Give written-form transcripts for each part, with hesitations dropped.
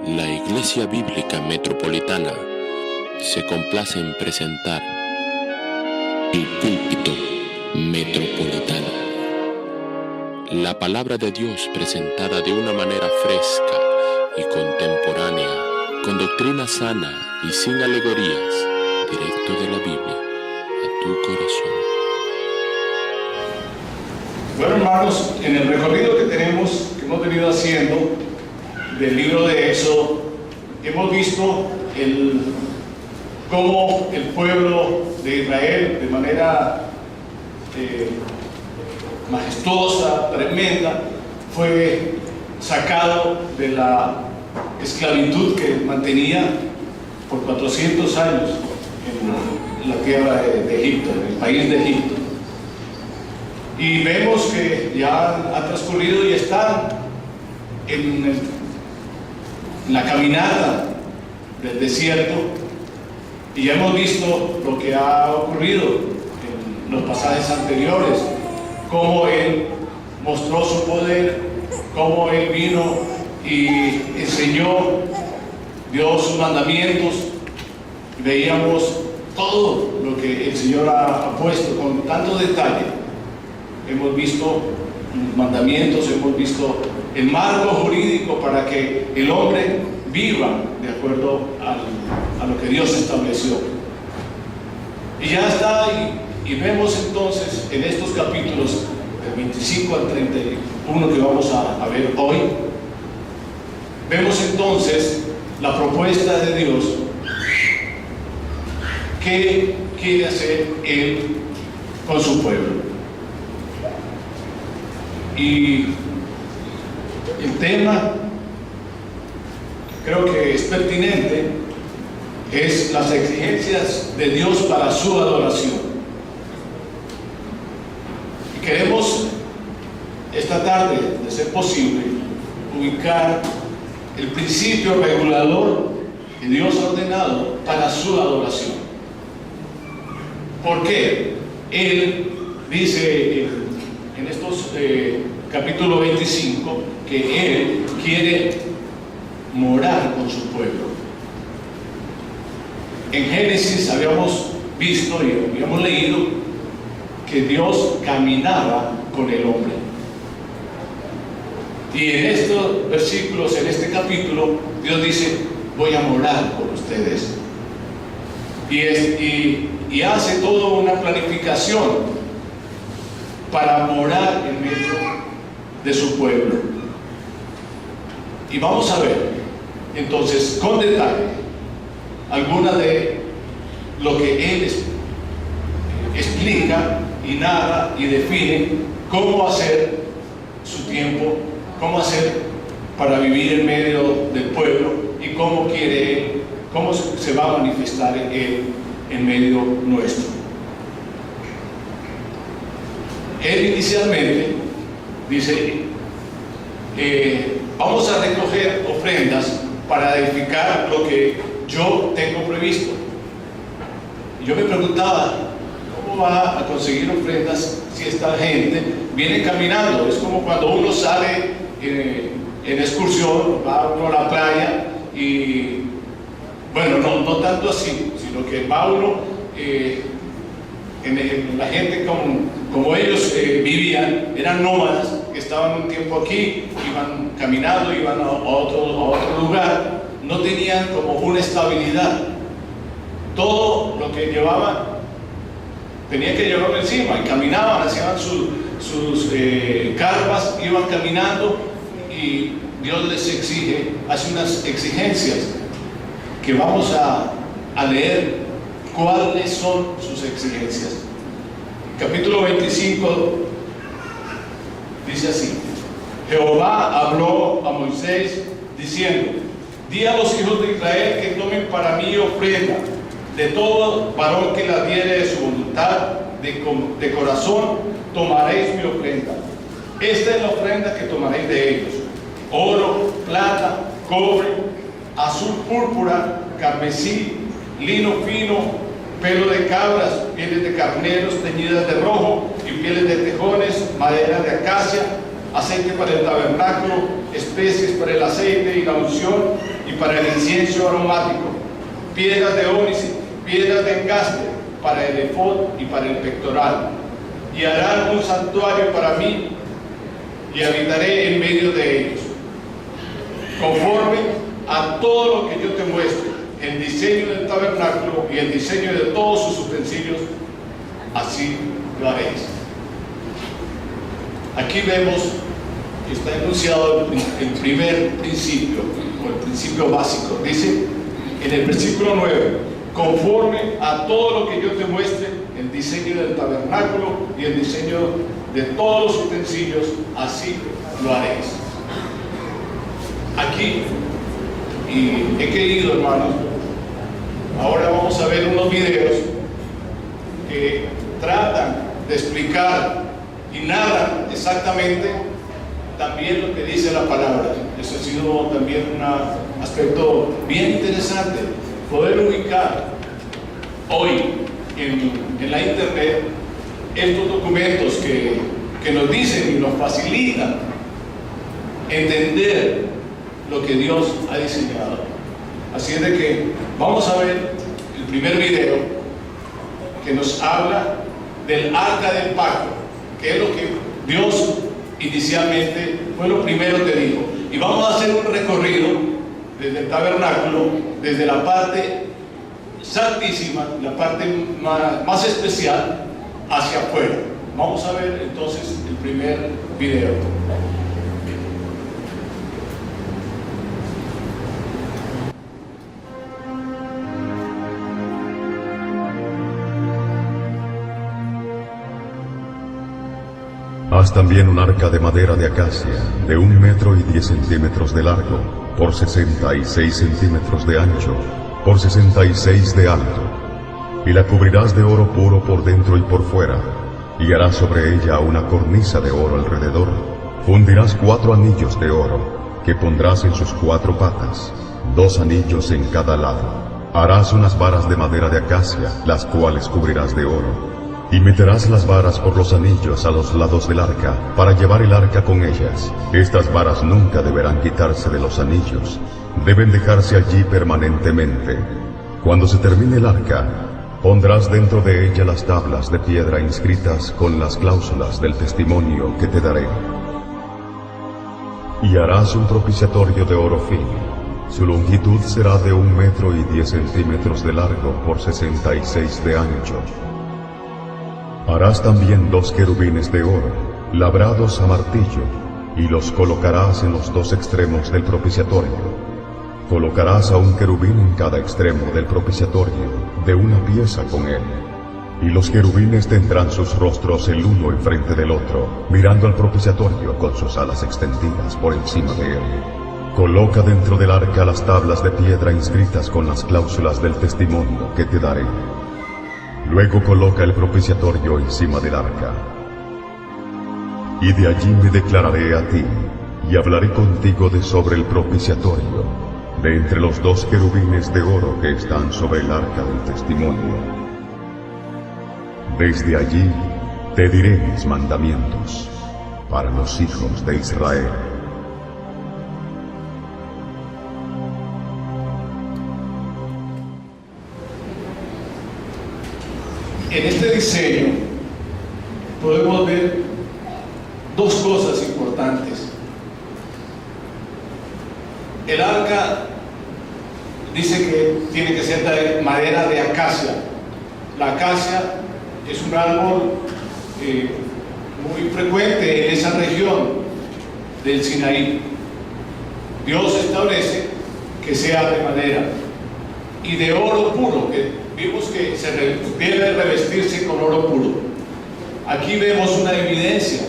La Iglesia Bíblica Metropolitana se complace en presentar el Púlpito Metropolitano. La palabra de Dios presentada de una manera fresca y contemporánea, con doctrina sana y sin alegorías, directo de la Biblia a tu corazón. Bueno, hermanos, en el recorrido que hemos venido haciendo del libro de Éxodo, hemos visto cómo el pueblo de Israel, de manera majestuosa, tremenda, fue sacado de la esclavitud que mantenía por 400 años en la tierra de Egipto, en el país de Egipto. Y vemos que ya ha transcurrido y están en la caminata del desierto, y ya hemos visto lo que ha ocurrido en los pasajes anteriores, cómo Él mostró su poder, cómo Él vino y enseñó, dio sus mandamientos. Veíamos todo lo que el Señor ha puesto con tanto detalle. Hemos visto los mandamientos, hemos visto el marco jurídico para que el hombre viva de acuerdo a lo que Dios estableció. Y ya está, y vemos entonces en estos capítulos del 25 al 31 que vamos a ver hoy, vemos entonces la propuesta de Dios. ¿Qué quiere hacer Él con su pueblo? Y el tema, creo que es pertinente, es las exigencias de Dios para su adoración. Y queremos esta tarde, de ser posible, ubicar el principio regulador que Dios ha ordenado para su adoración. ¿Por qué? Él dice en estos capítulo 25 que Él quiere morar con su pueblo. En Génesis habíamos visto y habíamos leído que Dios caminaba con el hombre. Y en estos versículos, en este capítulo, Dios dice: voy a morar con ustedes. Y hace toda una planificación para morar en medio de su pueblo. Y vamos a ver entonces con detalle alguna de lo que Él explica y narra y define cómo hacer su tiempo, cómo hacer para vivir en medio del pueblo y cómo se va a manifestar Él en medio nuestro. Él inicialmente dice: vamos a recoger ofrendas para edificar lo que yo tengo previsto. Y yo me preguntaba, ¿cómo va a conseguir ofrendas si esta gente viene caminando? Es como cuando uno sale en excursión, va uno a la playa y, bueno, no tanto así, sino que va uno, la gente como ellos vivían, eran nómadas, que estaban un tiempo aquí, iban caminando, iban a otro lugar, no tenían como una estabilidad. Todo lo que llevaban tenía que llevarlo encima, y caminaban, hacían sus carpas, iban caminando, y Dios les hace unas exigencias que vamos a leer cuáles son sus exigencias. Capítulo 25 dice así: Jehová habló a Moisés diciendo: di a los hijos de Israel que tomen para mí ofrenda, de todo varón que la diere de su voluntad, de corazón tomaréis mi ofrenda. Esta es la ofrenda que tomaréis de ellos: oro, plata, cobre, azul púrpura, carmesí, lino fino, pelo de cabras, pieles de carneros teñidas de rojo y pieles de tejones, madera de acacia, aceite para el tabernáculo, especies para el aceite y la unción y para el incienso aromático, piedras de ónice, piedras de engaste para el efod y para el pectoral. Y harán un santuario para mí y habitaré en medio de ellos, conforme a todo lo que yo te muestre, el diseño del tabernáculo y el diseño de todos sus utensilios, así lo haréis. Aquí vemos que está enunciado el primer principio, o el principio básico. Dice en el versículo 9, conforme a todo lo que yo te muestre, el diseño del tabernáculo y el diseño de todos los utensilios, así lo haréis. Aquí, y he querido, hermanos, ahora vamos a ver unos videos que tratan de explicar y narran exactamente también lo que dice la palabra. Eso ha sido también un aspecto bien interesante, poder ubicar hoy en la internet estos documentos que nos dicen y nos facilitan entender lo que Dios ha diseñado. Así es de que vamos a ver el primer video que nos habla del arca del pacto, que es lo que Dios inicialmente fue lo primero que dijo. Y vamos a hacer un recorrido desde el tabernáculo, desde la parte santísima, la parte más especial, hacia afuera. Vamos a ver entonces el primer video. Haz también un arca de madera de acacia, de 1 metro y 10 centímetros de largo, por 66 centímetros de ancho, por 66 de alto. Y la cubrirás de oro puro por dentro y por fuera, y harás sobre ella una cornisa de oro alrededor. Fundirás 4 anillos de oro, que pondrás en sus 4 patas, 2 anillos en cada lado. Harás unas varas de madera de acacia, las cuales cubrirás de oro. Y meterás las varas por los anillos a los lados del arca, para llevar el arca con ellas. Estas varas nunca deberán quitarse de los anillos, deben dejarse allí permanentemente. Cuando se termine el arca, pondrás dentro de ella las tablas de piedra inscritas con las cláusulas del testimonio que te daré. Y harás un propiciatorio de oro fino. Su longitud será de 1 metro y 10 centímetros de largo por 66 de ancho. Harás también 2 querubines de oro, labrados a martillo, y los colocarás en los 2 extremos del propiciatorio. Colocarás a 1 querubín en cada extremo del propiciatorio, de una pieza con él. Y los querubines tendrán sus rostros el uno enfrente del otro, mirando al propiciatorio con sus alas extendidas por encima de él. Coloca dentro del arca las tablas de piedra inscritas con las cláusulas del testimonio que te daré. Luego coloca el propiciatorio encima del arca. Y de allí me declararé a ti, y hablaré contigo de sobre el propiciatorio, de entre los 2 querubines de oro que están sobre el arca del testimonio. Desde allí te diré mis mandamientos para los hijos de Israel. En este diseño podemos ver 2 cosas importantes. El arca dice que tiene que ser de madera de acacia. La acacia es un árbol muy frecuente en esa región del Sinaí. Dios establece que sea de madera y de oro puro, que vimos que debe revestirse con oro puro. Aquí vemos una evidencia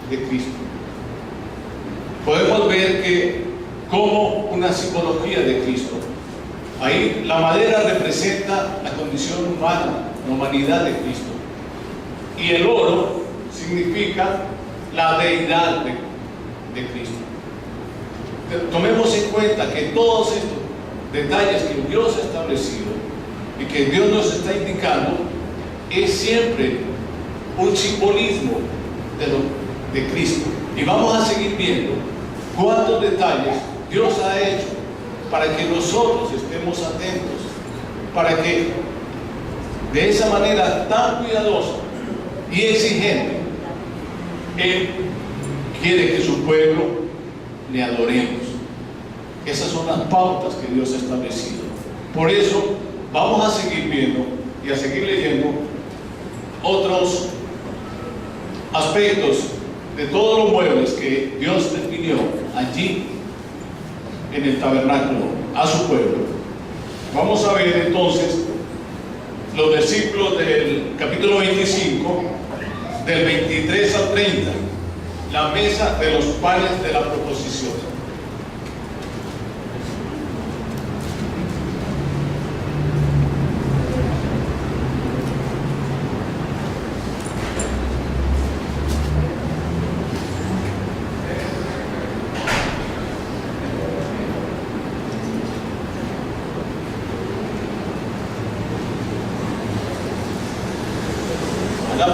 de Cristo. Podemos ver que como una simbología de Cristo. Ahí la madera representa la condición humana, la humanidad de Cristo. Y el oro significa la deidad de Cristo. Tomemos en cuenta que todos estos detalles que Dios ha establecido y que Dios nos está indicando es siempre un simbolismo de Cristo. Y vamos a seguir viendo cuántos detalles Dios ha hecho para que nosotros estemos atentos, para que de esa manera tan cuidadosa y exigente, Él quiere que su pueblo le adoremos. Esas son las pautas que Dios ha establecido. Por eso vamos a seguir viendo y a seguir leyendo otros aspectos de todos los muebles que Dios definió allí en el tabernáculo a su pueblo. Vamos a ver entonces los versículos del capítulo 25, del 23 al 30, la mesa de los panes de la proposición.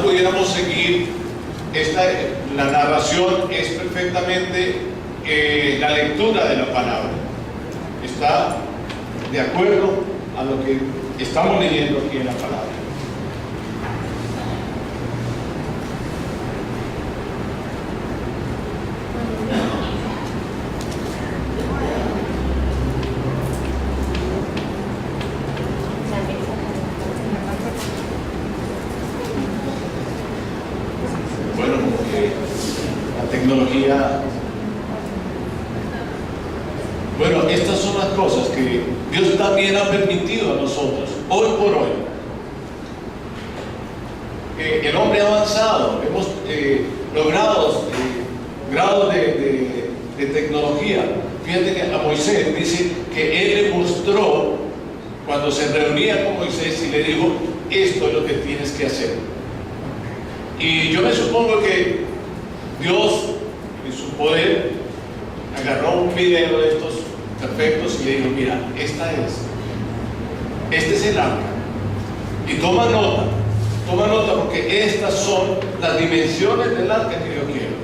Pudiéramos seguir la narración, es perfectamente la lectura de la palabra, está de acuerdo a lo que estamos leyendo aquí en la palabra. Bueno, estas son las cosas que Dios también ha permitido a nosotros, hoy por hoy. El hombre ha avanzado, hemos logrado grados de tecnología. Fíjate que a Moisés dice que él le mostró, cuando se reunía con Moisés y le dijo, esto es lo que tienes que hacer. Y yo me supongo que Dios, en su poder, agarró un video de estos perfectos y le dijo, mira, este es el arca. Y toma nota porque estas son las dimensiones del arca que yo quiero.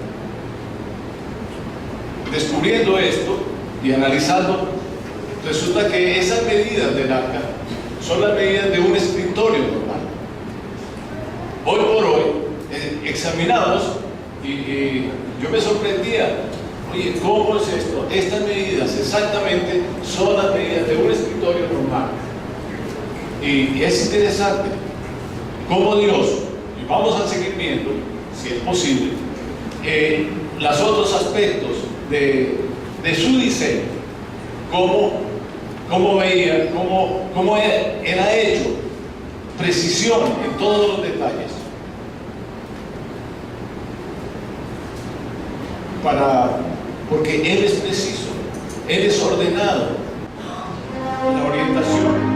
Descubriendo esto y analizando, resulta que esas medidas del arca son las medidas de un escritorio normal. Hoy por hoy, examinamos y yo me sorprendía. Oye, ¿cómo es esto? Estas medidas exactamente son las medidas de un escritorio normal. Y es interesante cómo Dios, y vamos a seguir viendo, si es posible, los otros aspectos de su diseño, cómo veía, cómo era hecho, precisión en todos los detalles. Porque Él es preciso, Él es ordenado. La orientación.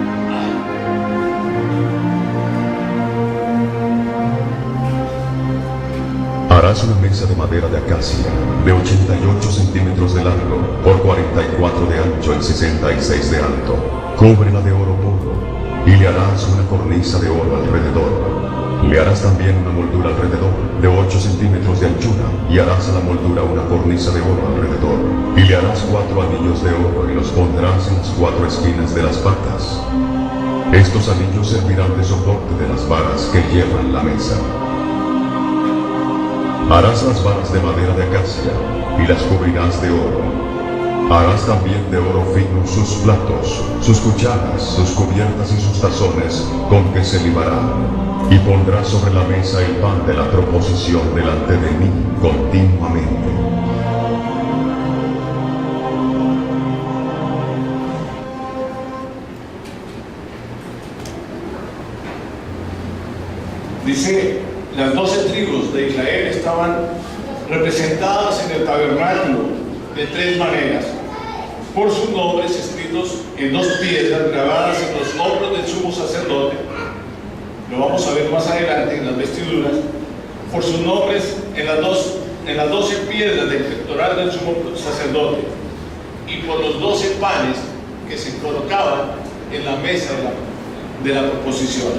Harás una mesa de madera de acacia, de 88 centímetros de largo, por 44 de ancho y 66 de alto. Cúbrela de oro puro, y le harás una cornisa de oro alrededor. Le harás también una moldura alrededor, de 8 centímetros de anchura, y harás a la moldura una cornisa de oro alrededor. Y le harás 4 anillos de oro, y los pondrás en las 4 esquinas de las patas. Estos anillos servirán de soporte de las varas que llevan la mesa. Harás las varas de madera de acacia, y las cubrirás de oro. Harás también de oro fino sus platos, sus cucharas, sus cubiertas y sus tazones, con que se libarán. Y pondrás sobre la mesa el pan de la proposición delante de mí continuamente. Dice, las 12 tribus de Israel estaban representadas en el tabernáculo de 3 maneras, por sus nombres escritos en 2 piedras grabadas en los hombros del sumo sacerdote. Lo vamos a ver más adelante en las vestiduras, por sus nombres en las 12 piedras del pectoral del sumo sacerdote, y por los 12 panes que se colocaban en la mesa de la proposición.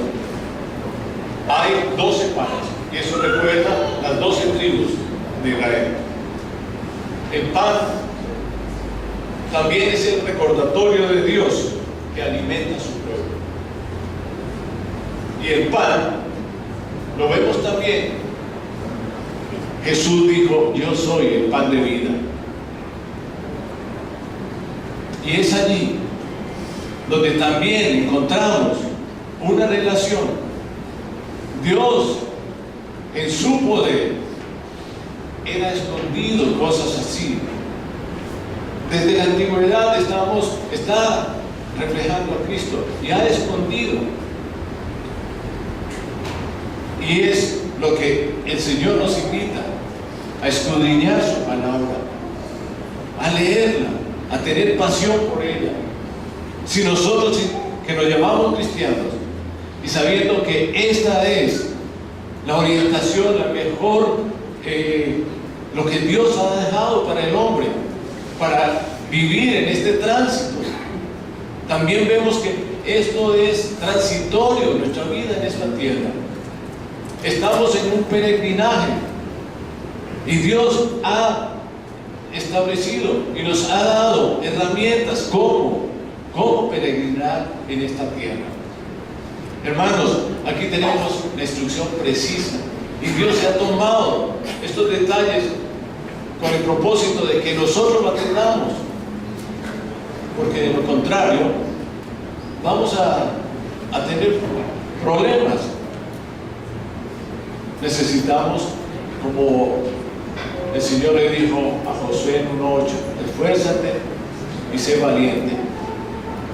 Hay 12 panes, y eso recuerda las 12 tribus de Israel. El pan también es el recordatorio de Dios que alimenta a su pueblo. Y el pan, lo vemos también, Jesús dijo: yo soy el pan de vida. Y es allí donde también encontramos una relación. Dios, en su poder, era escondido cosas así. Desde la antigüedad está reflejando a Cristo y ha escondido. Y es lo que el Señor nos invita: a escudriñar su palabra, a leerla, a tener pasión por ella. Si nosotros que nos llamamos cristianos y sabiendo que esta es la orientación, la mejor, lo que Dios ha dejado para el hombre, para vivir en este tránsito, también vemos que esto es transitorio, nuestra vida en esta tierra. Estamos en un peregrinaje y Dios ha establecido y nos ha dado herramientas cómo peregrinar en esta tierra. Hermanos, aquí tenemos la instrucción precisa y Dios se ha tomado estos detalles con el propósito de que nosotros lo atendamos, porque de lo contrario vamos a tener problemas. Necesitamos, como el Señor le dijo a Josué en 1:8, esfuérzate y sé valiente,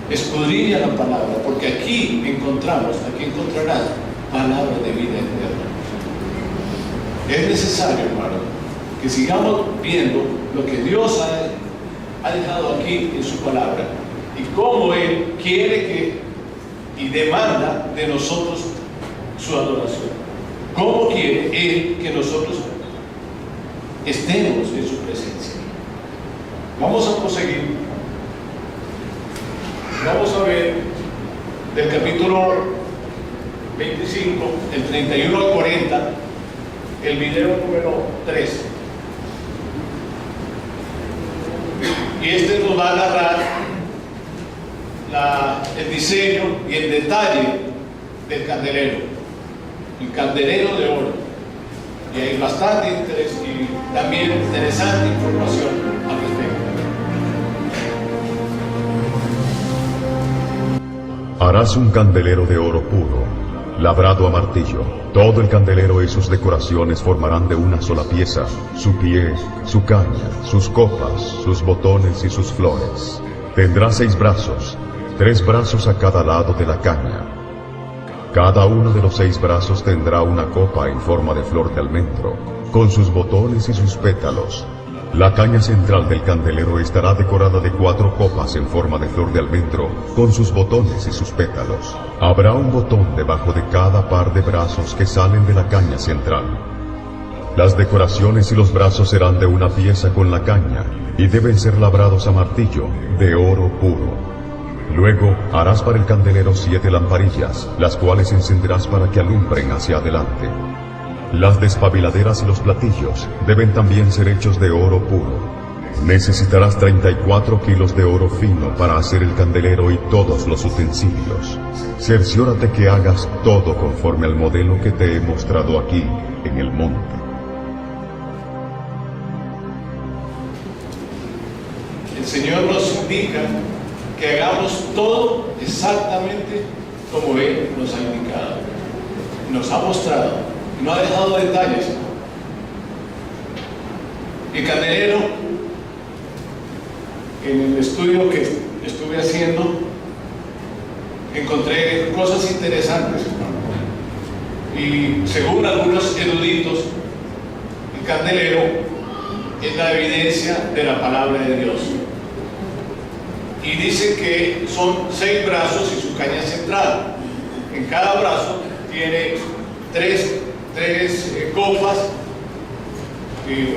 escudriña la palabra, porque aquí encontrarás palabra de vida eterna. Es necesario, hermano, que sigamos viendo lo que Dios ha dejado aquí en su palabra y cómo Él quiere y demanda de nosotros su adoración. ¿Cómo quiere Él que nosotros estemos en su presencia? Vamos a proseguir. Vamos a ver del capítulo 25, el 31 al 40, el video número 3. Y este nos va a narrar el diseño y el detalle del candelero, el candelero de oro. Y hay bastante interés y también interesante información al respecto. Harás un candelero de oro puro, labrado a martillo. Todo el candelero y sus decoraciones formarán de una sola pieza: su pie, su caña, sus copas, sus botones y sus flores. Tendrá 6 brazos, 3 brazos a cada lado de la caña. Cada uno de los 6 brazos tendrá una copa en forma de flor de almendro, con sus botones y sus pétalos. La caña central del candelero estará decorada de 4 copas en forma de flor de almendro, con sus botones y sus pétalos. Habrá un botón debajo de cada par de brazos que salen de la caña central. Las decoraciones y los brazos serán de una pieza con la caña, y deben ser labrados a martillo, de oro puro. Luego harás para el candelero 7 lamparillas, las cuales encenderás para que alumbren hacia adelante. Las despabiladeras y los platillos deben también ser hechos de oro puro. Necesitarás 34 kilos de oro fino para hacer el candelero y todos los utensilios. Cerciórate que hagas todo conforme al modelo que te he mostrado aquí en el monte. El Señor nos indica que hagamos todo exactamente como Él nos ha indicado, nos ha mostrado, no ha dejado detalles. El candelero, en el estudio que estuve haciendo, encontré cosas interesantes, y según algunos eruditos, el candelero es la evidencia de la palabra de Dios. Y dice que son 6 brazos y su caña central. En cada brazo tiene 3 copas,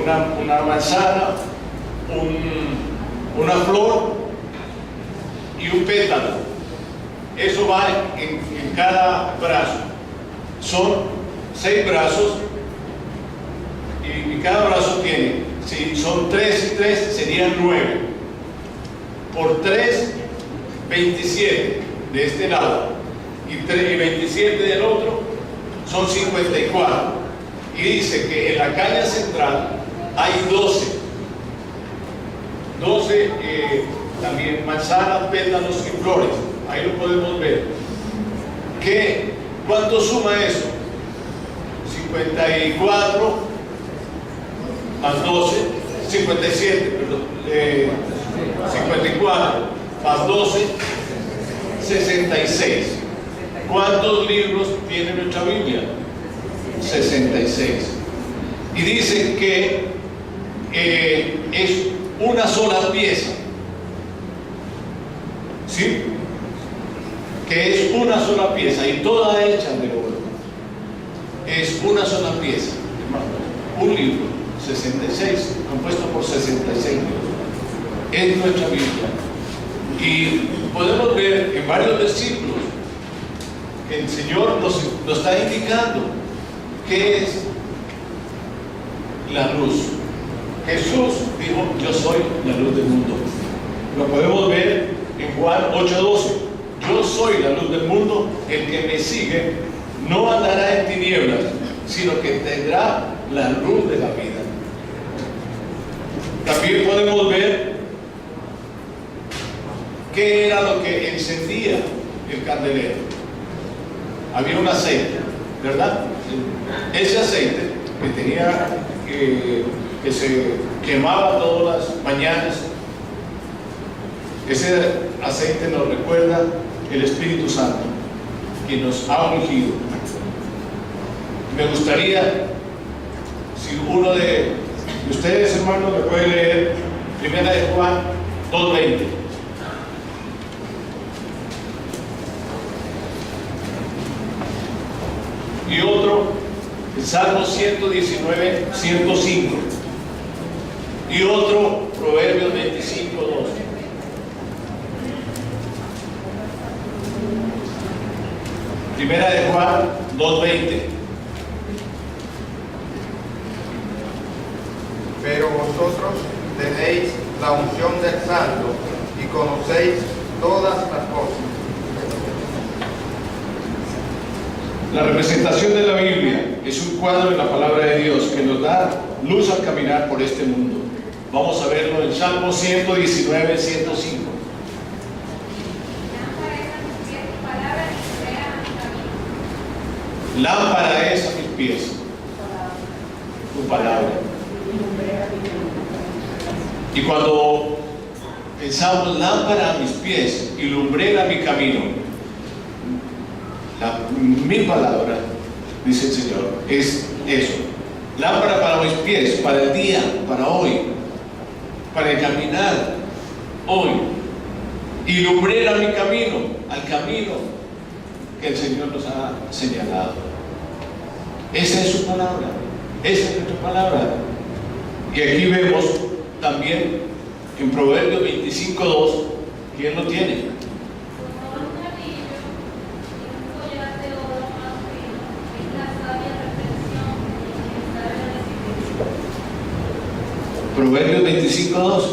una manzana, una flor y un pétalo. Eso va en cada brazo. Son 6 brazos y cada brazo tiene Si son 3 y 3, serían 9. Por 3, 27 de este lado y 27 del otro, son 54. Y dice que en la caña central hay 12 también manzanas, pétalos y flores. Ahí lo podemos ver. ¿Cuánto suma eso? 54 más 12, 57, perdón, 54 más 12, 66. ¿Cuántos libros tiene nuestra Biblia? 66. Y dicen que es una sola pieza. ¿Sí? Que es una sola pieza y toda hecha de oro. Es una sola pieza, hermano. Un libro, 66, compuesto por 66 libros. Es nuestra Biblia. Y podemos ver en varios versículos que el Señor nos está indicando qué es la luz. Jesús dijo: yo soy la luz del mundo. Lo podemos ver en Juan 8:12. Yo soy la luz del mundo, el que me sigue no andará en tinieblas, sino que tendrá la luz de la vida. También podemos ver qué era lo que encendía el candelero. Había un aceite, ¿verdad? Ese aceite que tenía que se quemaba todas las mañanas. Ese aceite nos recuerda el Espíritu Santo, que nos ha ungido. Me gustaría, si uno de ustedes, hermanos, me puede leer 1 de Juan 2:20. Y otro, el Salmo 119, 105. Y otro, Proverbios 25, 2. Primera de Juan 2:20. Pero vosotros tenéis la unción del Santo y conocéis todas las cosas. La representación de la Biblia es un cuadro de la palabra de Dios que nos da luz al caminar por este mundo. Vamos a verlo en Salmo 119, 105. Lámpara es a mis pies tu palabra. Y cuando pensamos lámpara a mis pies y lumbrera mi camino, mi palabra, dice el Señor, es eso. Lámpara para mis pies, para el día, para hoy, para el caminar hoy. Y lumbrera mi camino, al camino que el Señor nos ha señalado. Esa es su palabra, esa es nuestra palabra. Y aquí vemos también en Proverbios 25:2, ¿quién lo tiene? Proverbios 25:2.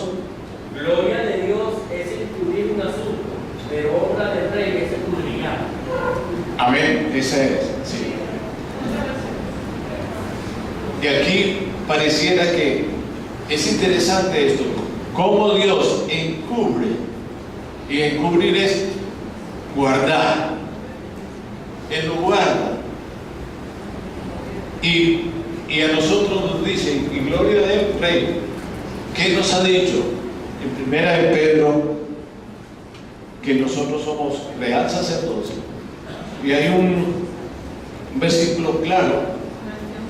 Gloria de Dios es escudriñar un asunto, pero obra del rey es escudriñar. Amén, esa es, sí. Y aquí pareciera que es interesante esto, cómo Dios encubre, y encubrir es guardar. Él lo guarda. Y a nosotros nos dice, y gloria del Rey, ¿qué nos ha dicho? En primera de Pedro, que nosotros somos real sacerdocio. Y hay un versículo claro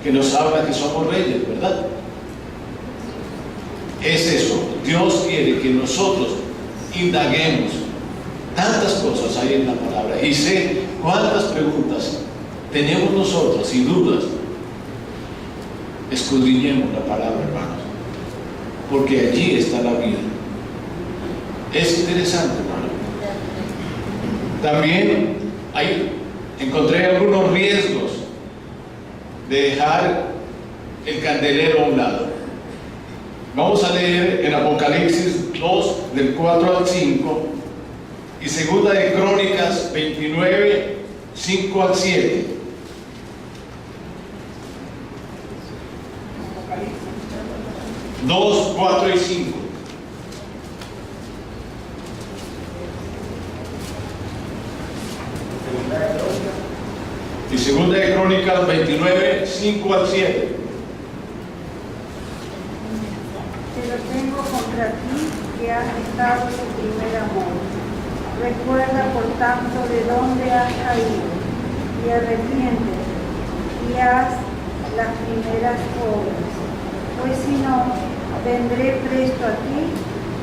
que nos habla que somos reyes, ¿verdad? Es eso. Dios quiere que nosotros indaguemos. Tantas cosas hay en la palabra. Y sé cuántas preguntas tenemos nosotros y dudas. Escudriñemos la palabra, hermanos, porque allí está la vida. Es interesante, hermano. También encontré algunos riesgos de dejar el candelero a un lado. Vamos a leer en Apocalipsis 2, del 4 al 5, y segunda de Crónicas 29, 5 al 7. Dos, 4 y 5. Y segunda de Crónicas 29, 5 al 7. Pero tengo contra ti que has dejado tu primer amor. Recuerda por tanto de dónde has caído y arrepiéntete y haz las primeras obras. Pues si no, vendré presto a ti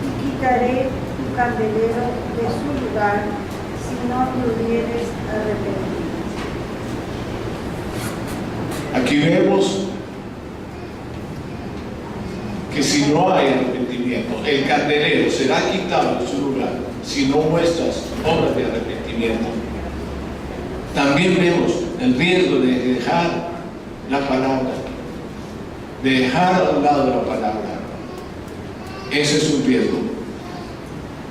y quitaré tu candelero de su lugar si no te hubieres arrepentido. Aquí vemos que si no hay arrepentimiento, el candelero será quitado de su lugar si no muestras obras de arrepentimiento. También vemos el riesgo de dejar la palabra, de dejar a un lado la palabra. Ese es un riesgo.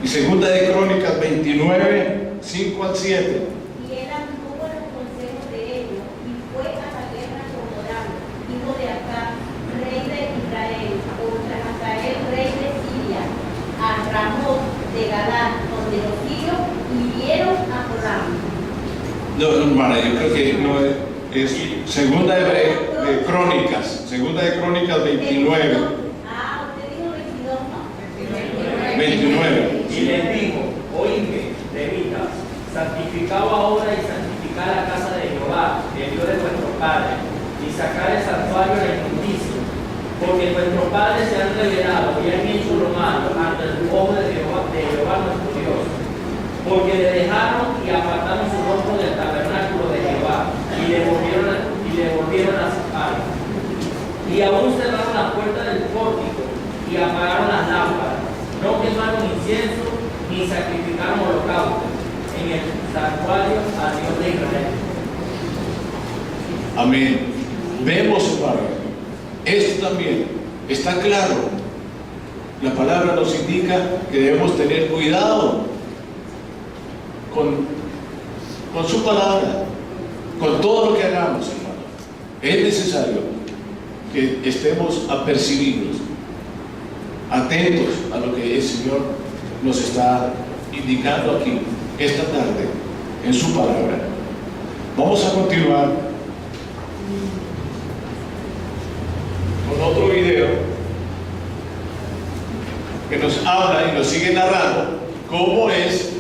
Y segunda de Crónicas 29, 5 al 7. Y él anduvo en los consejos de ellos y fue a la guerra con Joram, hijo de Acab, rey de Israel, contra Hazael, rey de Siria, a Ramot de Gadad, donde los sirios hirieron a Joram. No, hermana, yo creo que no es segunda de Crónicas 29. Ah, usted dijo 22, ¿no? 29. Y les dijo, oíme, levitas, santificad ahora y santificad la casa de Jehová, el Dios de vuestros padres, y sacad el santuario de la inmundicia, porque vuestros padres se han rebelado y han hecho lo malo ante el ojo de Jehová nuestro Dios, porque le dejaron y apartaron su rostro del tabernáculo de Jehová, y le volvieron a sacar. Y aún cerraron la puerta del pórtico, y apagaron las lámparas, no quemaron incienso, ni sacrificaron holocaustos en el santuario al Dios de Israel. Amén. Vemos, hermano, esto también está claro. La palabra nos indica que debemos tener cuidado con su palabra, con todo lo que hagamos, hermano. Es necesario que estemos apercibidos, atentos a lo que el Señor nos está indicando aquí esta tarde en su palabra. Vamos a continuar con otro video que nos habla y nos sigue narrando cómo es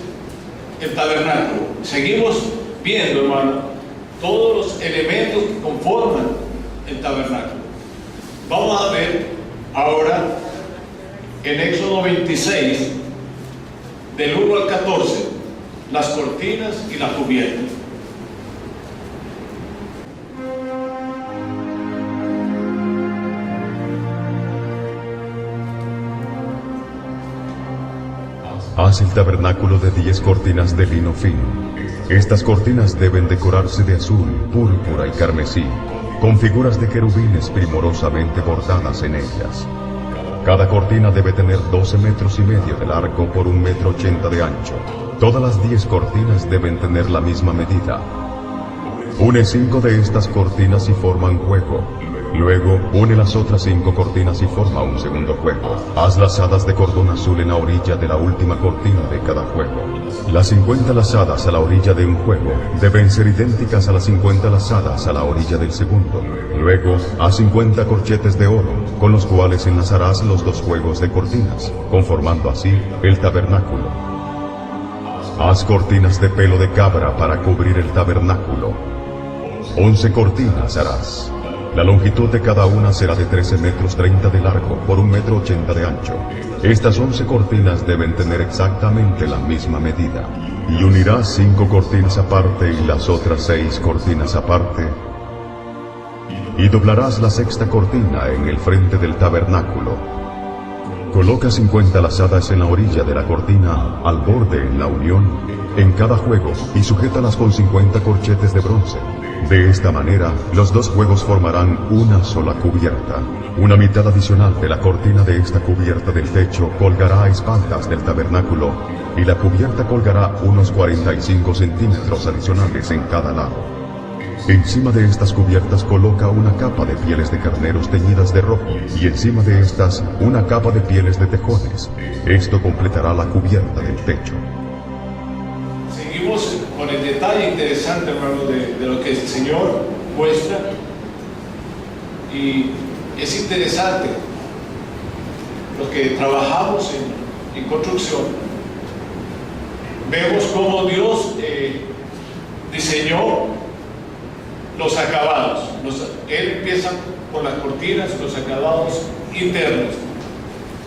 el tabernáculo. Seguimos viendo, hermano, todos los elementos que conforman el tabernáculo. Vamos a ver ahora en Éxodo 26, del 1 al 14, las cortinas y la cubierta. Haz el tabernáculo de 10 cortinas de lino fino. Estas cortinas deben decorarse de azul, púrpura y carmesí, con figuras de querubines primorosamente bordadas en ellas. Cada cortina debe tener 12 metros y medio de largo por 1,80 metros de ancho. Todas las 10 cortinas deben tener la misma medida. Une 5 de estas cortinas y forma un juego. Luego, une las otras 5 cortinas y forma un segundo juego. Haz lazadas de cordón azul en la orilla de la última cortina de cada juego. Las 50 lazadas a la orilla de un juego deben ser idénticas a las 50 lazadas a la orilla del segundo. Luego, haz 50 corchetes de oro, con los cuales enlazarás los 2 juegos de cortinas, conformando así el tabernáculo. Haz cortinas de pelo de cabra para cubrir el tabernáculo. 11 cortinas harás. La longitud de cada una será de 13,30 metros de largo por 1,80 metros de ancho. Estas 11 cortinas deben tener exactamente la misma medida. Y unirás 5 cortinas aparte y las otras 6 cortinas aparte. Y doblarás la 6ª cortina en el frente del tabernáculo. Coloca 50 lazadas en la orilla de la cortina, al borde en la unión, en cada juego, y sujétalas con 50 corchetes de bronce. De esta manera, los dos juegos formarán una sola cubierta. Una mitad adicional de la cortina de esta cubierta del techo colgará a espaldas del tabernáculo, y la cubierta colgará unos 45 centímetros adicionales en cada lado. Encima de estas cubiertas coloca una capa de pieles de carneros teñidas de rojo, y encima de estas una capa de pieles de tejones. Esto completará la cubierta del techo. Seguimos con el detalle interesante, hermano, de lo que el Señor muestra. Y es interesante, los que trabajamos en construcción, vemos cómo Dios diseñó los acabados. Él empieza por las cortinas, los acabados internos,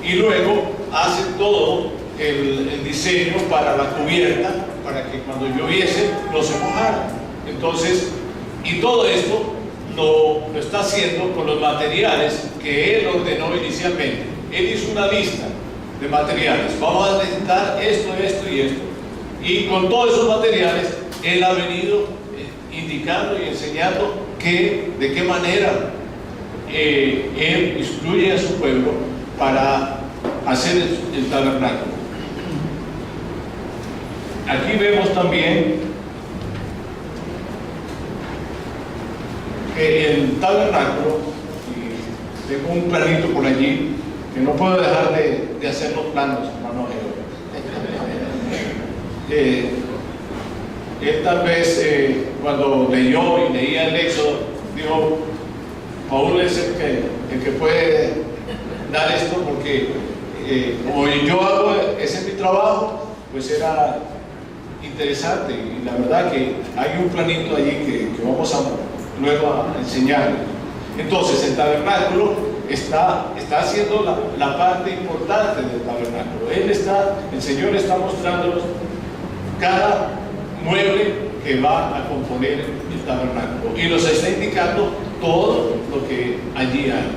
y luego hace todo el diseño para la cubierta, para que cuando lloviese no se mojara. Entonces, y todo esto lo está haciendo con los materiales que Él ordenó inicialmente. Él hizo una lista de materiales. Vamos a necesitar esto, esto y esto. Y con todos esos materiales, Él ha venido indicando y enseñando de qué manera Él instruye a su pueblo para hacer el tabernáculo. Aquí vemos también que el tabernáculo, y tengo un planito por allí, que no puedo dejar de hacer los planos, hermano. Él tal vez cuando leyó y leía el Éxodo, dijo, Paul es el que puede dar esto, porque como yo hago, ese es mi trabajo, pues era interesante. Y la verdad que hay un planito allí que vamos luego a enseñarles. Entonces el tabernáculo está haciendo la parte importante del tabernáculo. El Señor está mostrándonos cada mueble que va a componer el tabernáculo, y nos está indicando todo lo que allí hay.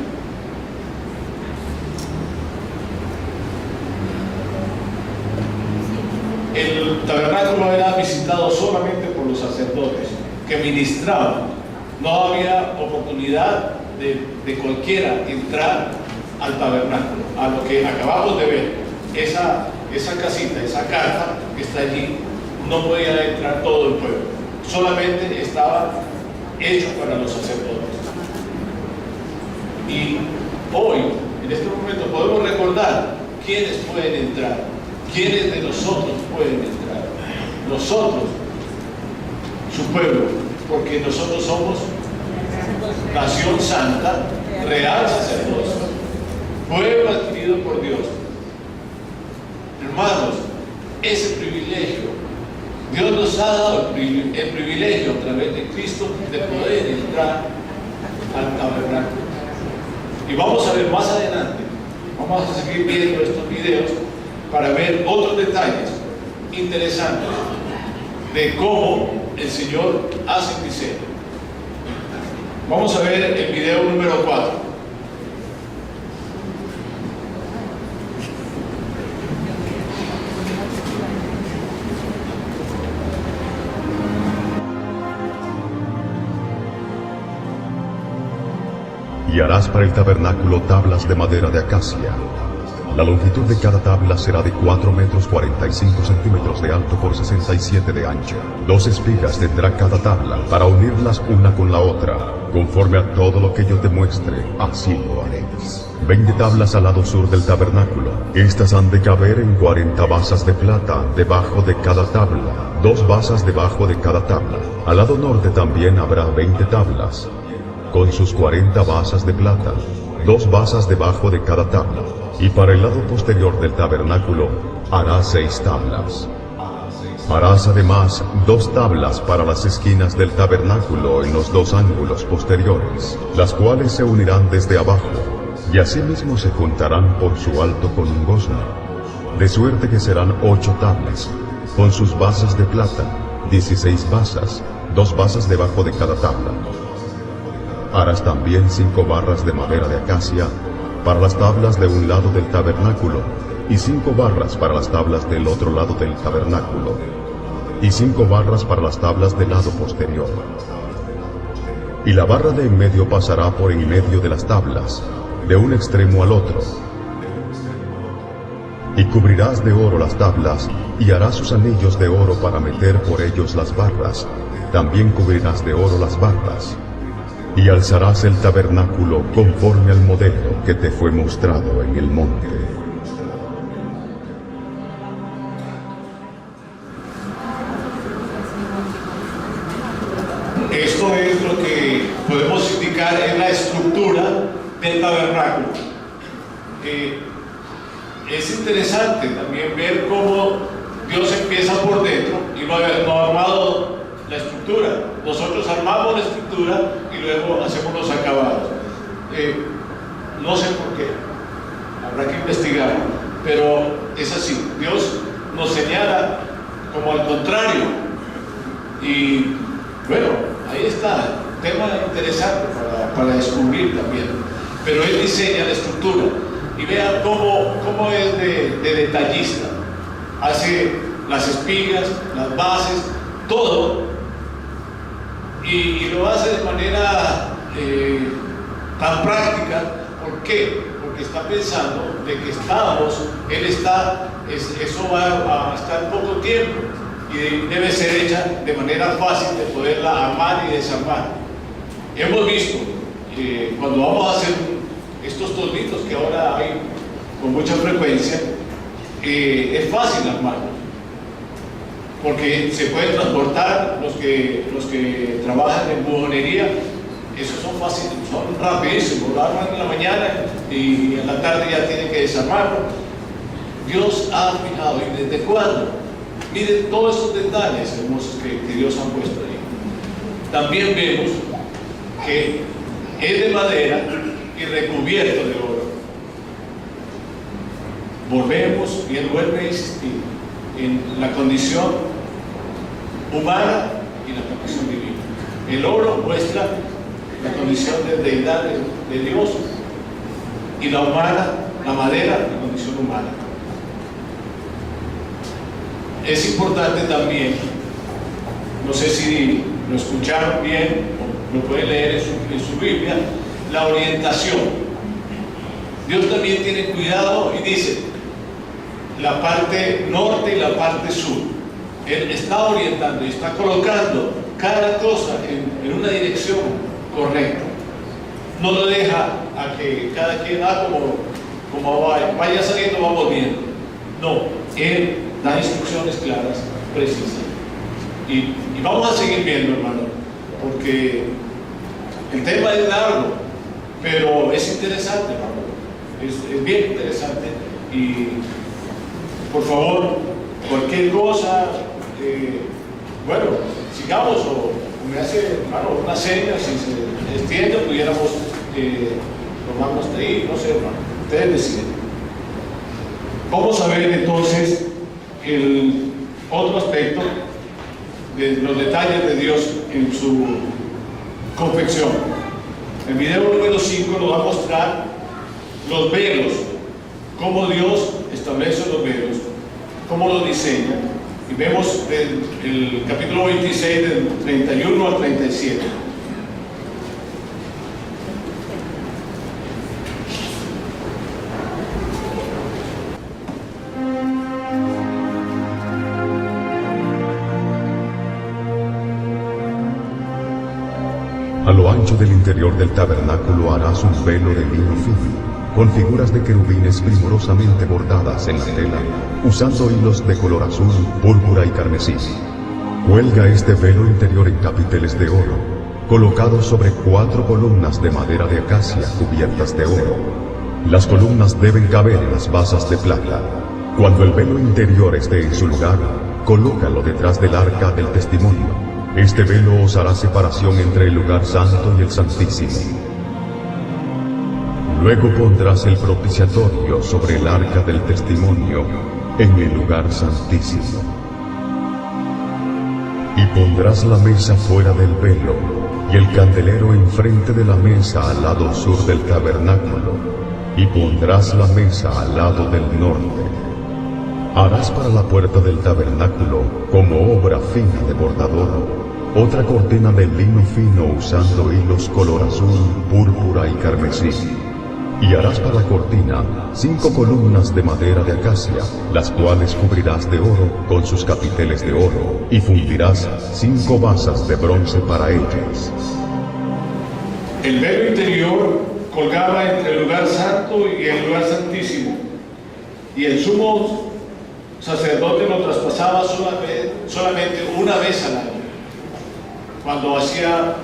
El tabernáculo era visitado solamente por los sacerdotes que ministraban. No había oportunidad de cualquiera entrar al tabernáculo. A lo que acabamos de ver, esa casita, esa carpa que está allí, no podía entrar todo el pueblo, solamente estaba hecho para los sacerdotes. Y hoy, en este momento, podemos recordar quiénes pueden entrar, quiénes de nosotros pueden entrar. Nosotros, su pueblo, porque nosotros somos nación santa, real sacerdocio, pueblo adquirido por Dios. Hermanos, ese privilegio, Dios nos ha dado el privilegio a través de Cristo de poder entrar al tabernáculo. Y vamos a ver más adelante, vamos a seguir viendo estos videos para ver otros detalles interesantes de cómo el Señor hace el diseño. Vamos a ver el video número 4. Y harás para el tabernáculo tablas de madera de acacia. La longitud de cada tabla será de 4 metros 45 centímetros de alto por 67 de ancho. 2 espigas tendrá cada tabla para unirlas una con la otra. Conforme a todo lo que yo te muestre, así lo haréis. 20 tablas al lado sur del tabernáculo. Estas han de caber en 40 basas de plata debajo de cada tabla. 2 basas debajo de cada tabla. Al lado norte también habrá 20 tablas, con sus 40 basas de plata, 2 basas debajo de cada tabla. Y para el lado posterior del tabernáculo harás 6 tablas. Harás además 2 tablas para las esquinas del tabernáculo en los 2 ángulos posteriores, las cuales se unirán desde abajo, y asimismo se juntarán por su alto con un gozno, de suerte que serán 8 tablas, con sus basas de plata, 16 basas, 2 basas debajo de cada tabla. Harás también 5 barras de madera de acacia para las tablas de un lado del tabernáculo, y 5 barras para las tablas del otro lado del tabernáculo, y 5 barras para las tablas del lado posterior. y la barra de en medio pasará por en medio de las tablas, de un extremo al otro. Y cubrirás de oro las tablas, y harás sus anillos de oro para meter por ellos las barras. También cubrirás de oro las barras. Y alzarás el tabernáculo conforme al modelo que te fue mostrado en el monte. Esto es lo que podemos indicar en la estructura del tabernáculo. Es interesante también ver cómo Dios empieza por dentro y no ha armado la estructura. Nosotros armamos la estructura y luego hacemos los acabados. No sé por qué, habrá que investigar, pero es así. Dios nos señala como al contrario. Y bueno, ahí está, tema interesante para descubrir también. Pero Él diseña la estructura y vean cómo es de detallista. Hace las espigas, las bases, todo, y lo hace de manera tan práctica. ¿Por qué? Porque está pensando de que eso va a estar poco tiempo y debe ser hecha de manera fácil de poderla armar y desarmar. Hemos visto que cuando vamos a hacer estos tornitos que ahora hay con mucha frecuencia, es fácil armarlos, porque se pueden transportar. Los que trabajan en bujonería, esos son fáciles, son rapidísimos, lo arman en la mañana y en la tarde ya tienen que desarmarlo. Dios ha fijado, ¿y desde cuándo? Miren todos esos detalles hermosos que Dios ha puesto ahí. También vemos que es de madera y recubierto de oro. Volvemos, y Él vuelve a insistir en la condición humana y la condición divina. El oro muestra la condición de deidad de Dios, y la madera, la condición humana. Es importante también, no sé si lo escucharon bien o lo pueden leer en su Biblia, la orientación. Dios también tiene cuidado y dice la parte norte y la parte sur. Él está orientando y está colocando cada cosa en una dirección correcta. No lo deja a que cada quien como vaya saliendo, vamos viendo. No, Él da instrucciones claras, precisas. Y vamos a seguir viendo, hermano, porque el tema es largo, pero es interesante, hermano. Es bien interesante. Y por favor, cualquier cosa, bueno, sigamos, o me hace, hermano, una seña, si se extiende, pudiéramos tomarnos de ahí, no sé, hermano, ustedes deciden. Vamos a ver entonces el otro aspecto de los detalles de Dios en su confección. El video número 5 nos va a mostrar los velos, cómo Dios establece los velos, cómo los diseña. Y vemos el capítulo 26 del 31 al 37. A lo ancho del interior del tabernáculo harás un velo de lino fino, con figuras de querubines primorosamente bordadas en la tela, usando hilos de color azul, púrpura y carmesí. Cuelga este velo interior en capiteles de oro, colocados sobre 4 columnas de madera de acacia cubiertas de oro. Las columnas deben caber en las basas de plata. Cuando el velo interior esté en su lugar, colócalo detrás del arca del testimonio. Este velo os hará separación entre el lugar santo y el santísimo. Luego pondrás el propiciatorio sobre el arca del testimonio en el lugar santísimo. Y pondrás la mesa fuera del velo y el candelero enfrente de la mesa al lado sur del tabernáculo, y pondrás la mesa al lado del norte. Harás para la puerta del tabernáculo como obra fina de bordador otra cortina de lino fino usando hilos color azul, púrpura y carmesí. Y harás para la cortina 5 columnas de madera de acacia, las cuales cubrirás de oro con sus capiteles de oro, y fundirás 5 basas de bronce para ellas. El velo interior colgaba entre el lugar santo y el lugar santísimo, y el sumo sacerdote lo traspasaba solamente una vez al año, cuando hacía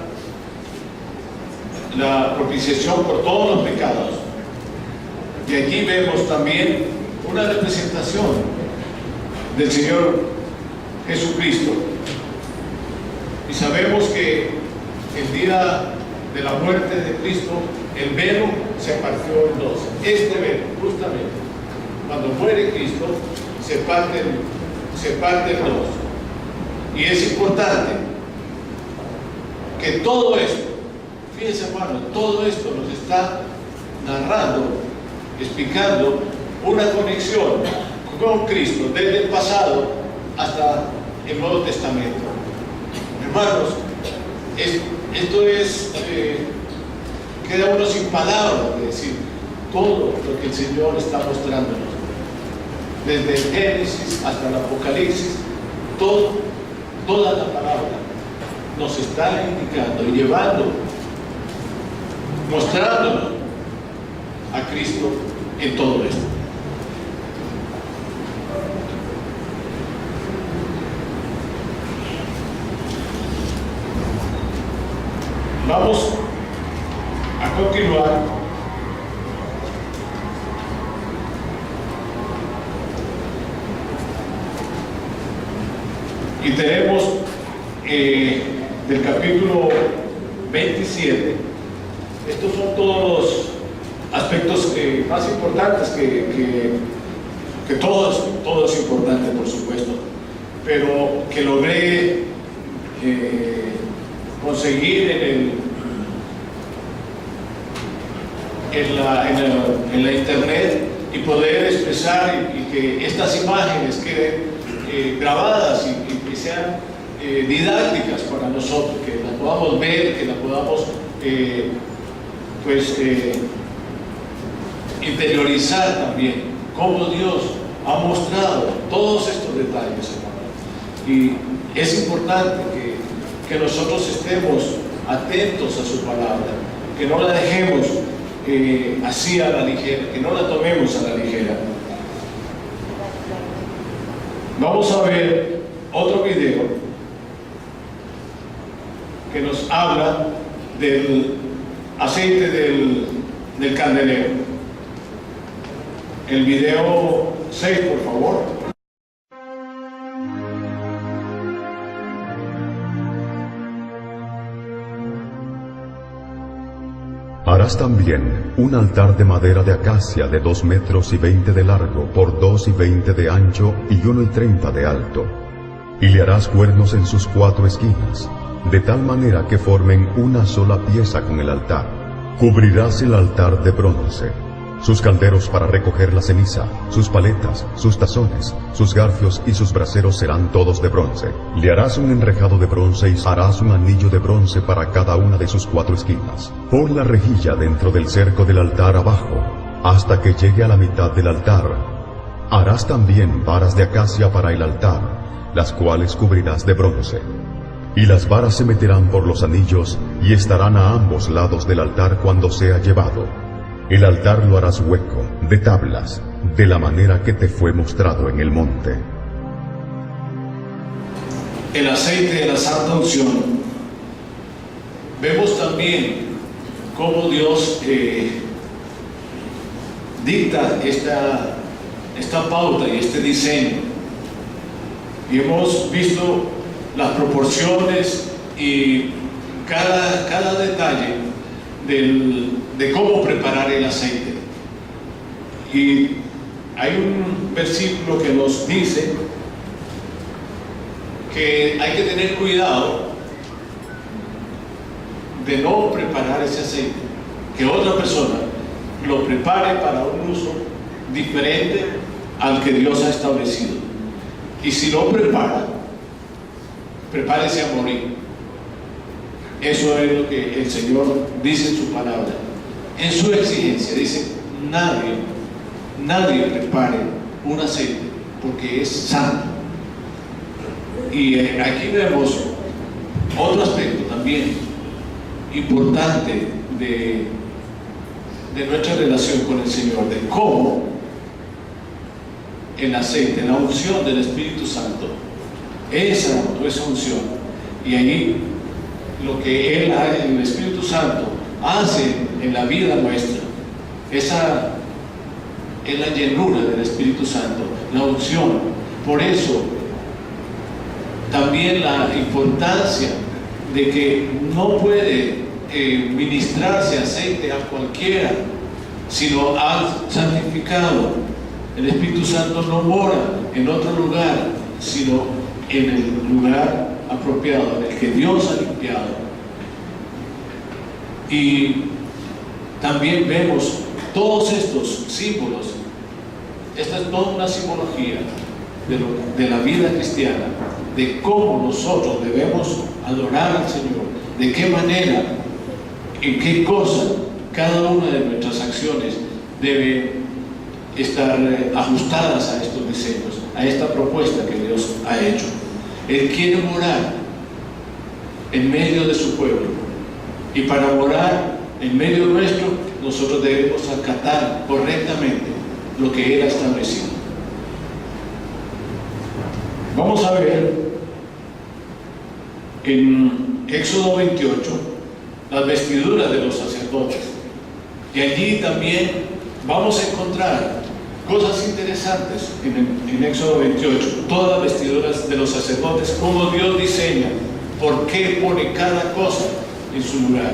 la propiciación por todos los pecados. Y aquí vemos también una representación del Señor Jesucristo. Y sabemos que el día de la muerte de Cristo, el velo se partió en dos. Este velo, justamente, cuando muere Cristo, se parte en dos. Y es importante que todo esto, fíjense hermano, todo esto nos está narrando, explicando una conexión con Cristo desde el pasado hasta el Nuevo Testamento. Hermanos, esto es, queda uno sin palabras de decir todo lo que el Señor está mostrándonos. Desde el Génesis hasta el Apocalipsis, toda la palabra nos está indicando y llevando, mostrándonos a Cristo en todo esto. Vamos a continuar y tenemos del capítulo 27. Estos son todos los aspectos más importantes que todo es importante, por supuesto, pero que logré conseguir en la internet y poder expresar y que estas imágenes queden grabadas y que sean didácticas para nosotros, que las podamos ver, que las podamos interiorizar también, cómo Dios ha mostrado todos estos detalles, hermanos. Y es importante que nosotros estemos atentos a su palabra, que no la dejemos así a la ligera, que no la tomemos a la ligera. Vamos a ver otro video que nos habla del aceite del candelero. El video 6, por favor. Harás también un altar de madera de acacia de 2 metros y 20 de largo por 2 y 20 de ancho y 1 y 30 de alto. Y le harás cuernos en sus 4 esquinas, de tal manera que formen una sola pieza con el altar. Cubrirás el altar de bronce. Sus calderos para recoger la ceniza, sus paletas, sus tazones, sus garfios y sus braseros serán todos de bronce. Le harás un enrejado de bronce y harás un anillo de bronce para cada una de sus 4 esquinas. Pon la rejilla dentro del cerco del altar abajo, hasta que llegue a la mitad del altar. Harás también varas de acacia para el altar, las cuales cubrirás de bronce. Y las varas se meterán por los anillos y estarán a ambos lados del altar cuando sea llevado. El altar lo harás hueco, de tablas, de la manera que te fue mostrado en el monte. El aceite de la santa unción. Vemos también cómo Dios dicta esta pauta y este diseño. Y hemos visto las proporciones y cada detalle de cómo preparar el aceite. Y hay un versículo que nos dice que hay que tener cuidado de no preparar ese aceite, que otra persona lo prepare para un uso diferente al que Dios ha establecido. Y si lo prepara, prepárese a morir, Eso es lo que el Señor dice en su palabra. En su exigencia dice, nadie prepare un aceite porque es santo. Y aquí vemos otro aspecto también importante de nuestra relación con el Señor, de cómo el aceite, la unción del Espíritu Santo, esa unción, y allí lo que el Espíritu Santo hace en la vida nuestra, esa es la llenura del Espíritu Santo, la unción. Por eso también la importancia de que no puede ministrarse aceite a cualquiera, sino al santificado. El Espíritu Santo no mora en otro lugar, sino en el lugar apropiado, en el que Dios ha limpiado. Y también vemos todos estos símbolos. Esta es toda una simbología de la vida cristiana, de cómo nosotros debemos adorar al Señor, de qué manera, en qué cosa cada una de nuestras acciones debe estar ajustadas a estos diseños, a esta propuesta que Dios ha hecho. Él quiere morar en medio de su pueblo, y para morar en medio nuestro, nosotros debemos acatar correctamente lo que Él ha establecido. Vamos a ver en Éxodo 28 las vestiduras de los sacerdotes, y allí también vamos a encontrar cosas interesantes en Éxodo 28, todas las vestiduras de los sacerdotes, cómo Dios diseña, por qué pone cada cosa en su lugar,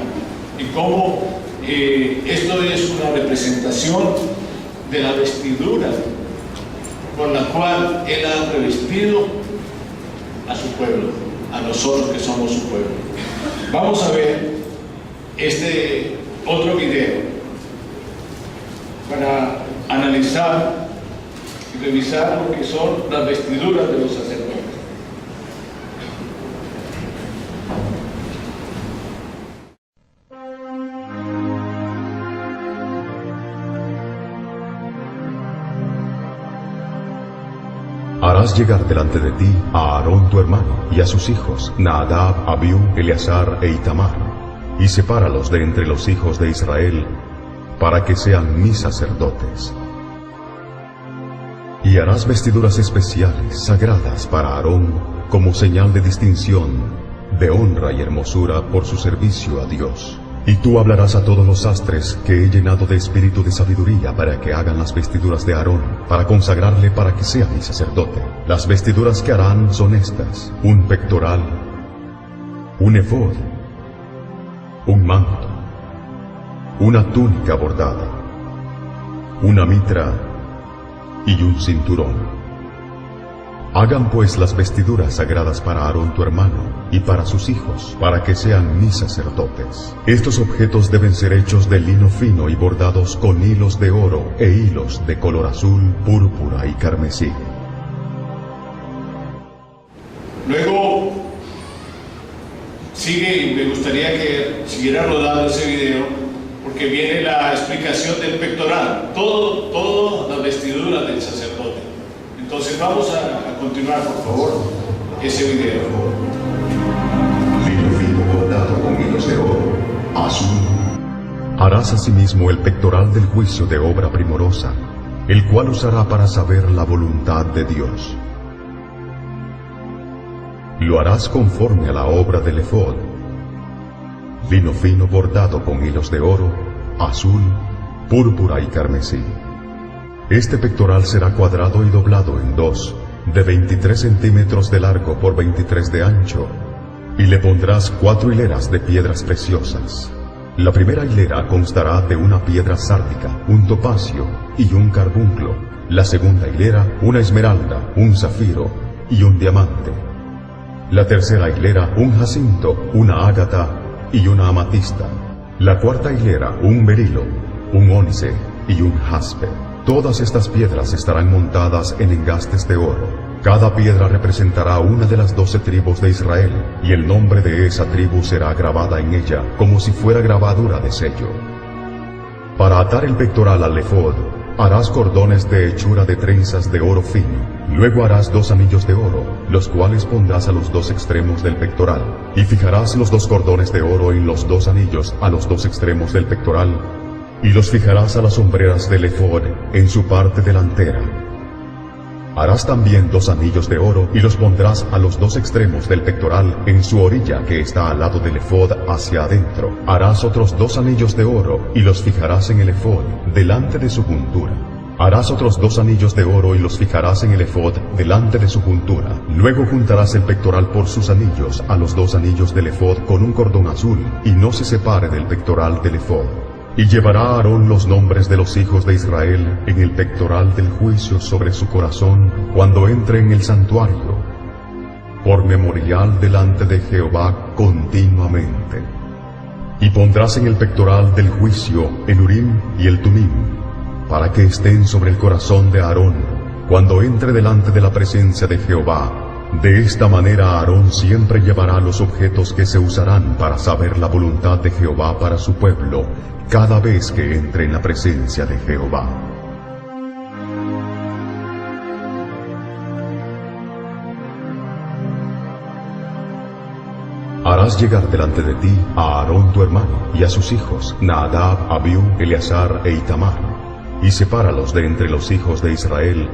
y cómo esto es una representación de la vestidura con la cual Él ha revestido a su pueblo, a nosotros que somos su pueblo. Vamos a ver este otro video para analizar y revisar lo que son las vestiduras de los sacerdotes. Harás llegar delante de ti a Aarón tu hermano y a sus hijos, Nadab, Abiú, Eleazar e Itamar, y sepáralos de entre los hijos de Israel, para que sean mis sacerdotes. Y harás vestiduras especiales, sagradas para Aarón, como señal de distinción, de honra y hermosura por su servicio a Dios. Y tú hablarás a todos los sastres que he llenado de espíritu de sabiduría para que hagan las vestiduras de Aarón, para consagrarle para que sea mi sacerdote. Las vestiduras que harán son estas: un pectoral, un efod, un manto, una túnica bordada, una mitra y un cinturón. Hagan pues las vestiduras sagradas para Aarón tu hermano y para sus hijos, para que sean mis sacerdotes. Estos objetos deben ser hechos de lino fino y bordados con hilos de oro e hilos de color azul, púrpura y carmesí. Luego sigue, y me gustaría que siguiera rodando ese video, porque viene la explicación del pectoral, todo la vestidura del sacerdote. Entonces vamos a continuar, por favor, ese video. Lino fino bordado con hilos de oro, azul. Harás asimismo el pectoral del juicio de obra primorosa, el cual usará para saber la voluntad de Dios. Lo harás conforme a la obra del efod: lino fino bordado con hilos de oro, azul, púrpura y carmesí. Este pectoral será cuadrado y doblado en dos, de 23 centímetros de largo por 23 de ancho, y le pondrás 4 hileras de piedras preciosas. La primera hilera constará de una piedra sárdica, un topacio y un carbunclo. La segunda hilera, una esmeralda, un zafiro y un diamante. La tercera hilera, un jacinto, una ágata y una amatista. La cuarta hilera, un berilo, un ónice y un jaspe. Todas estas piedras estarán montadas en engastes de oro. Cada piedra representará una de las 12 tribus de Israel, y el nombre de esa tribu será grabada en ella, como si fuera grabadura de sello. Para atar el pectoral al efod, harás cordones de hechura de trenzas de oro fino. Luego harás 2 anillos de oro, los cuales pondrás a los 2 extremos del pectoral, y fijarás los 2 cordones de oro en los 2 anillos a los 2 extremos del pectoral, y los fijarás a las hombreras del efod en su parte delantera. Harás también 2 anillos de oro y los pondrás a los 2 extremos del pectoral en su orilla que está al lado del efod hacia adentro. Harás otros 2 anillos de oro y los fijarás en el efod delante de su juntura. Harás otros 2 anillos de oro y los fijarás en el efod delante de su juntura. Luego juntarás el pectoral por sus anillos a los 2 anillos del efod con un cordón azul, y no se separe del pectoral del efod. Y llevará Aarón los nombres de los hijos de Israel en el pectoral del juicio sobre su corazón cuando entre en el santuario, por memorial delante de Jehová continuamente. Y pondrás en el pectoral del juicio el Urim y el Tumim, para que estén sobre el corazón de Aarón cuando entre delante de la presencia de Jehová. De esta manera Aarón siempre llevará los objetos que se usarán para saber la voluntad de Jehová para su pueblo, cada vez que entre en la presencia de Jehová. Harás llegar delante de ti a Aarón tu hermano y a sus hijos, Nadab, Abiú, Eleazar e Itamar, y sepáralos de entre los hijos de Israel,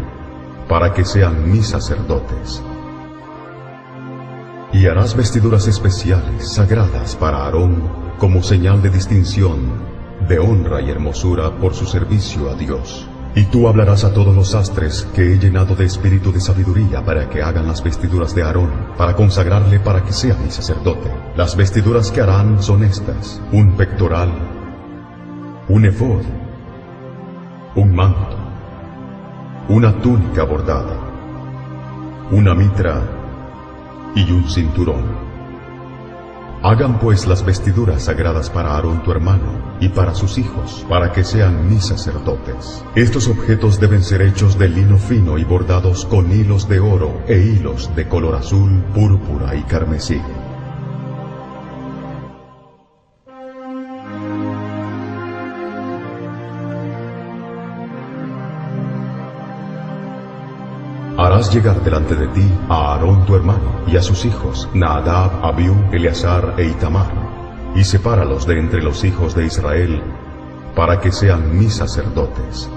para que sean mis sacerdotes. Y harás vestiduras especiales, sagradas para Aarón, como señal de distinción, de honra y hermosura por su servicio a Dios. Y tú hablarás a todos los sastres que he llenado de espíritu de sabiduría para que hagan las vestiduras de Aarón, para consagrarle para que sea mi sacerdote. Las vestiduras que harán son estas: un pectoral, un efod, un manto, una túnica bordada, una mitra y un cinturón. Hagan pues las vestiduras sagradas para Aarón tu hermano y para sus hijos, para que sean mis sacerdotes. Estos objetos deben ser hechos de lino fino y bordados con hilos de oro e hilos de color azul, púrpura y carmesí. Harás llegar delante de ti a Aarón tu hermano y a sus hijos, Nadab, Abiú, Eleazar e Itamar, y sepáralos de entre los hijos de Israel, para que sean mis sacerdotes.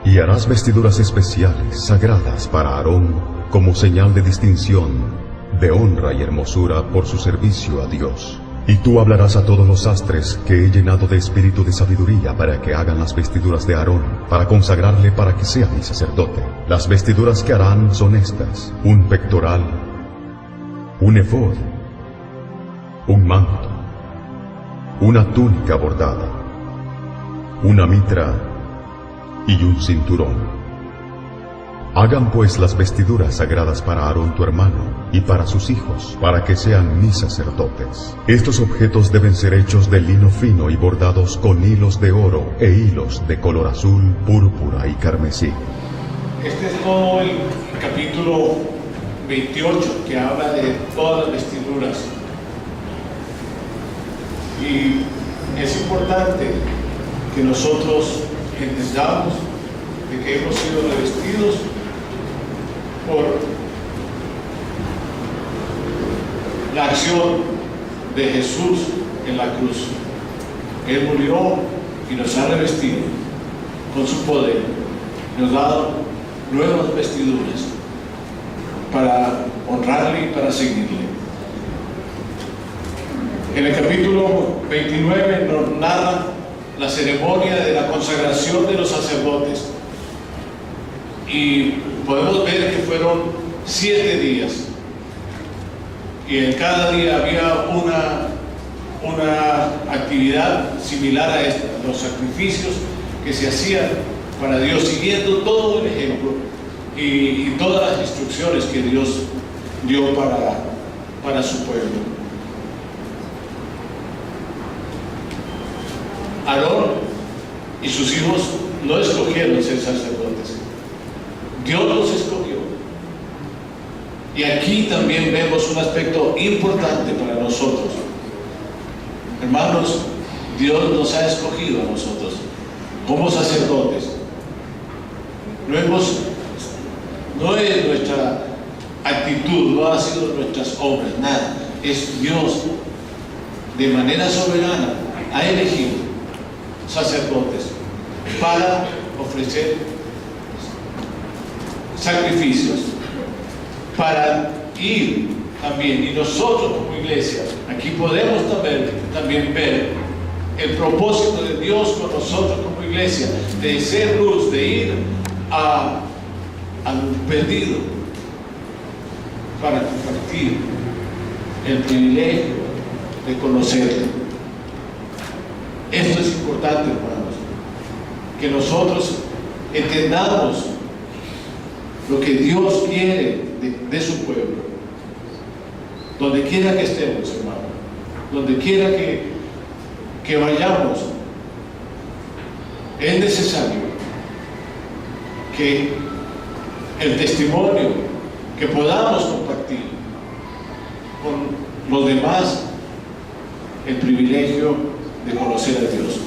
Y harás vestiduras especiales, sagradas para Aarón, como señal de distinción, de honra y hermosura por su servicio a Dios. Y tú hablarás a todos los sastres que he llenado de espíritu de sabiduría para que hagan las vestiduras de Aarón, para consagrarle para que sea mi sacerdote. Las vestiduras que harán son estas: un pectoral, un efod, un manto, una túnica bordada, una mitra y un cinturón. Hagan pues las vestiduras sagradas para Aarón tu hermano y para sus hijos, para que sean mis sacerdotes. Estos objetos deben ser hechos de lino fino y bordados con hilos de oro e hilos de color azul, púrpura y carmesí. Este es todo el capítulo 28 que habla de todas las vestiduras. Y es importante que nosotros entendamos de que hemos sido revestidos por la acción de Jesús en la cruz. Él murió y nos ha revestido con su poder, nos ha dado nuevas vestiduras para honrarle y para seguirle. En el capítulo 29 nos narra la ceremonia de la consagración de los sacerdotes. Y podemos ver que fueron 7 días. Y en cada día había una actividad similar a esta, los sacrificios que se hacían para Dios, siguiendo todo el ejemplo y todas las instrucciones que Dios dio para su pueblo. Aarón y sus hijos no escogieron ser sacerdotes. Dios los escogió. Y aquí también vemos un aspecto importante para nosotros. Hermanos, Dios nos ha escogido a nosotros como sacerdotes. No es nuestra actitud, no ha sido nuestras obras, nada. Es Dios, de manera soberana, ha elegido sacerdotes para ofrecer sacrificios, para ir también. Y nosotros como iglesia, aquí podemos también ver el propósito de Dios con nosotros como iglesia, de ser luz, de ir al perdido, para compartir el privilegio de conocerle. Esto es importante, hermanos, que nosotros entendamos lo que Dios quiere de su pueblo. Donde quiera que estemos, hermanos, donde quiera que vayamos, es necesario que el testimonio que podamos compartir con los demás, el privilegio de conocer a Dios.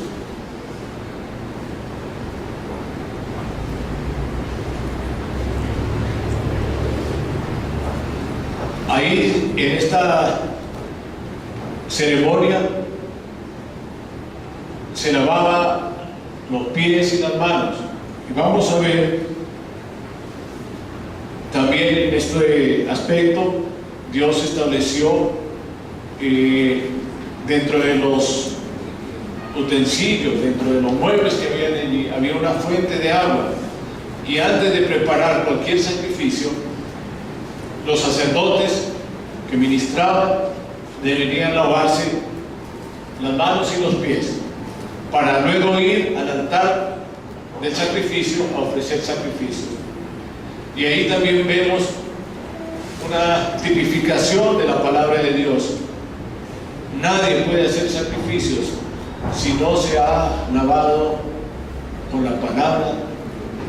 Ahí, en esta ceremonia, se lavaba los pies y las manos. Y vamos a ver también en este aspecto, Dios estableció dentro de los utensilios, dentro de los muebles que habían allí, había una fuente de agua. Y antes de preparar cualquier sacrificio, los sacerdotes que ministraban deberían lavarse las manos y los pies para luego ir al altar del sacrificio a ofrecer sacrificios. Y ahí también vemos una tipificación de la palabra de Dios. Nadie puede hacer sacrificios si no se ha lavado con la palabra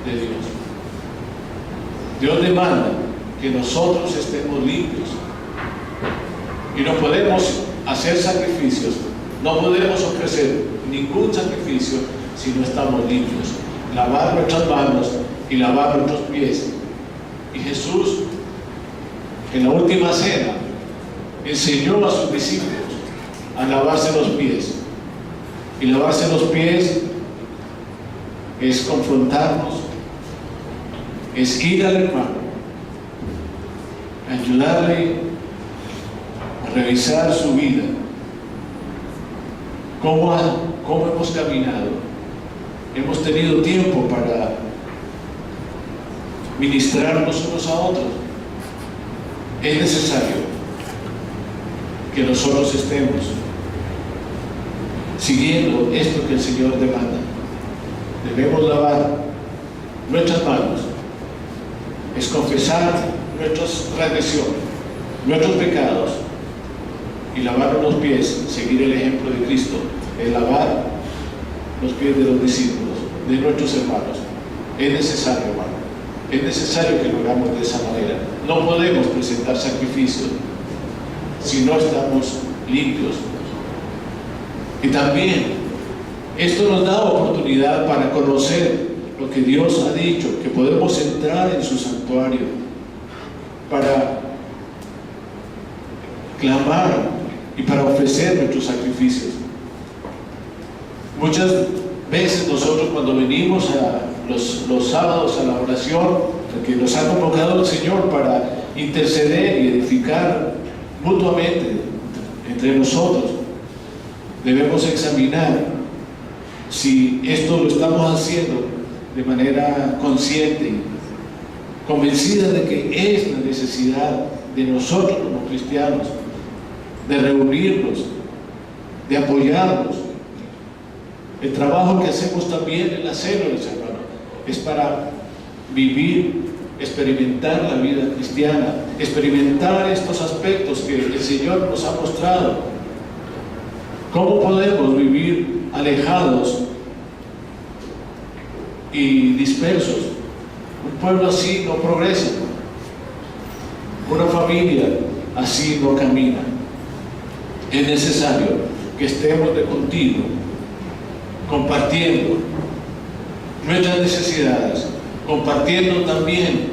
de Dios. Dios demanda que nosotros estemos limpios. Y no podemos hacer sacrificios, no podemos ofrecer ningún sacrificio si no estamos limpios. Lavar nuestras manos y lavar nuestros pies. Y Jesús, en la última cena, enseñó a sus discípulos a lavarse los pies. Y lavarse los pies es confrontarnos, es ir al hermano, ayudarle a revisar su vida, cómo hemos caminado. Hemos tenido tiempo para ministrarnos unos a otros. Es necesario que nosotros estemos siguiendo esto que el Señor demanda. Debemos lavar nuestras manos, es confesar nuestras transgresiones, nuestros pecados, y lavar los pies, seguir el ejemplo de Cristo, es lavar los pies de los discípulos, de nuestros hermanos. Es necesario, hermano, es necesario que lo hagamos de esa manera. No podemos presentar sacrificios si no estamos limpios. Y también esto nos da oportunidad para conocer lo que Dios ha dicho, que podemos entrar en su santuario para clamar y para ofrecer nuestros sacrificios. Muchas veces nosotros, cuando venimos a los sábados a la oración, que nos ha convocado el Señor para interceder y edificar mutuamente entre nosotros, debemos examinar si esto lo estamos haciendo de manera consciente, convencida de que es la necesidad de nosotros como cristianos de reunirnos, de apoyarnos. El trabajo que hacemos también en las células, hermano, es para vivir, experimentar la vida cristiana, experimentar estos aspectos que el Señor nos ha mostrado. ¿Cómo podemos vivir alejados y dispersos Un pueblo así no progresa. Una familia así no camina. Es necesario que estemos de continuo compartiendo nuestras necesidades, compartiendo también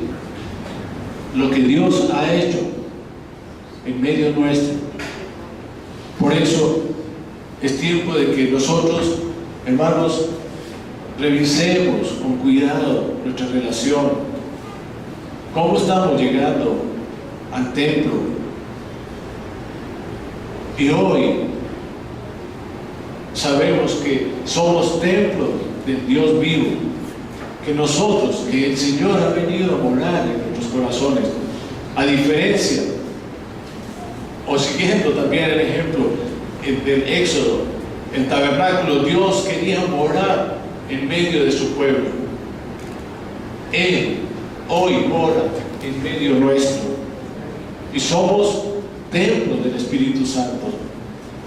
lo que Dios ha hecho en medio nuestro. Por eso es tiempo de que nosotros, hermanos, revisemos con cuidado nuestra relación. ¿Cómo estamos llegando al templo? Y hoy sabemos que somos templo del Dios vivo, que nosotros, que el Señor ha venido a morar en nuestros corazones, a diferencia, o siguiendo también el ejemplo del Éxodo, el tabernáculo, Dios quería morar en medio de su pueblo. Él hoy mora en medio nuestro y somos templo del Espíritu Santo.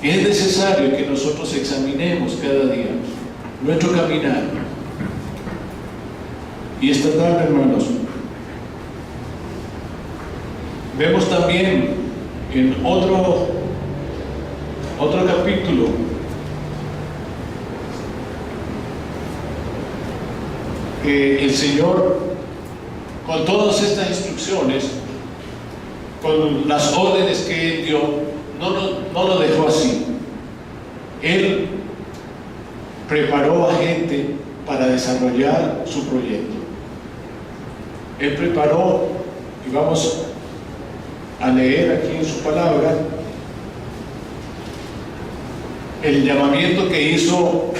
Y es necesario que nosotros examinemos cada día nuestro caminar. Y esta tarde, hermanos, vemos también en otro capítulo que el Señor, con todas estas instrucciones, con las órdenes que Él dio, no lo dejó así. Él preparó a gente para desarrollar su proyecto. Él preparó, y vamos a leer aquí en su palabra, el llamamiento que hizo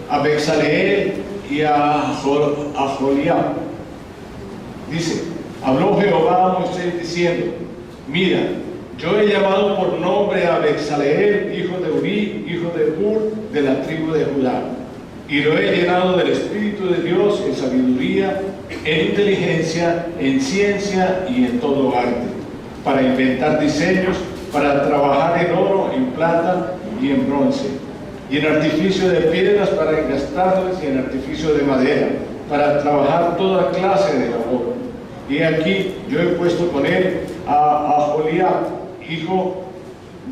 a Bezaleel y a Joliab. Dice: habló Jehová a Moisés diciendo: mira, yo he llamado por nombre a Bezaleel, hijo de Uri, hijo de Hur, de la tribu de Judá, y lo he llenado del Espíritu de Dios en sabiduría, en inteligencia, en ciencia y en todo arte, para inventar diseños, para trabajar en oro, en plata y en bronce, y en artificio de piedras para engastarlas, y en artificio de madera, para trabajar toda clase de labor. Y aquí yo he puesto con él a Joliab, hijo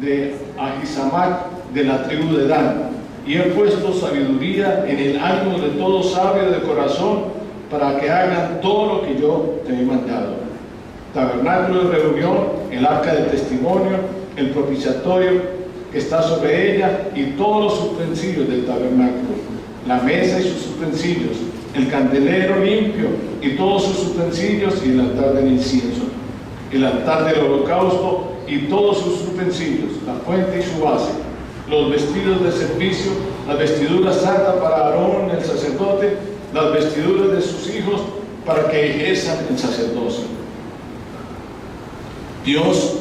de Ahisamac, de la tribu de Dan, y he puesto sabiduría en el ánimo de todo sabio de corazón, para que hagan todo lo que yo te he mandado: tabernáculo de reunión, el arca del testimonio, el propiciatorio que está sobre ella y todos los utensilios del tabernáculo, la mesa y sus utensilios, el candelero limpio y todos sus utensilios, y el altar del incienso, el altar del holocausto y todos sus utensilios, la fuente y su base, los vestidos de servicio, las vestiduras santas para Aarón el sacerdote, las vestiduras de sus hijos para que ejerzan el sacerdocio. Dios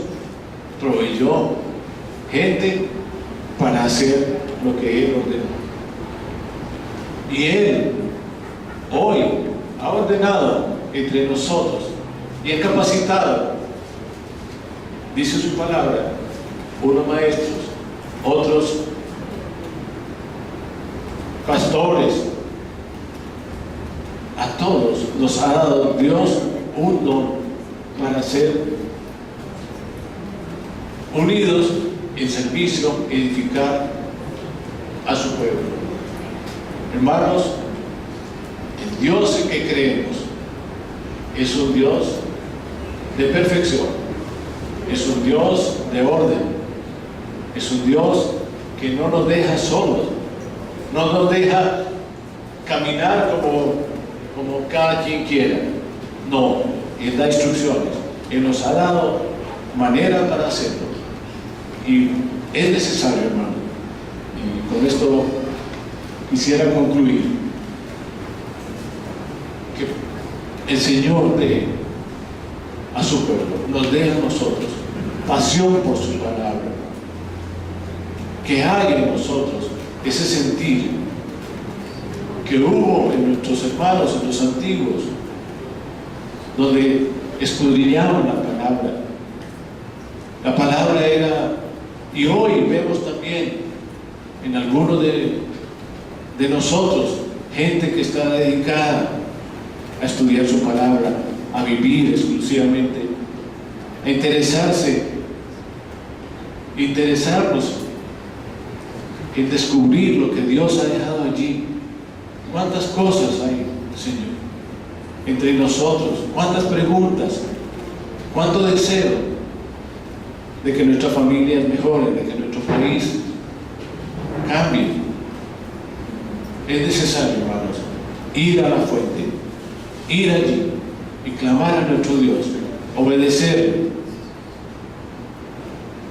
proveyó gente para hacer lo que Él ordenó. Y Él hoy ha ordenado entre nosotros y ha capacitado, dice su palabra, unos maestros, otros pastores. A todos nos ha dado Dios un don para ser unidos en servicio, edificar a su pueblo. Hermanos, el Dios en que creemos es un Dios de perfección, es un Dios de orden, es un Dios que no nos deja solos, no nos deja caminar como cada quien quiera. No, Él da instrucciones, Él nos ha dado manera para hacerlo, y es necesario, hermano. Y con esto quisiera concluir que el Señor dé a su pueblo, nos dé a nosotros pasión por su palabra, que haya en nosotros ese sentir que hubo en nuestros hermanos, en los antiguos, donde escudriñaban la palabra. La palabra era, y hoy vemos también en algunos de nosotros, gente que está dedicada a estudiar su palabra, a vivir exclusivamente, a interesarnos en descubrir lo que Dios ha dejado allí. ¿Cuántas cosas hay, Señor, entre nosotros? ¿Cuántas preguntas? ¿Cuánto deseo de que nuestra familia mejore, de que nuestro país cambie? Es necesario, hermanos, ir a la fuente, ir allí y clamar a nuestro Dios, obedecerle.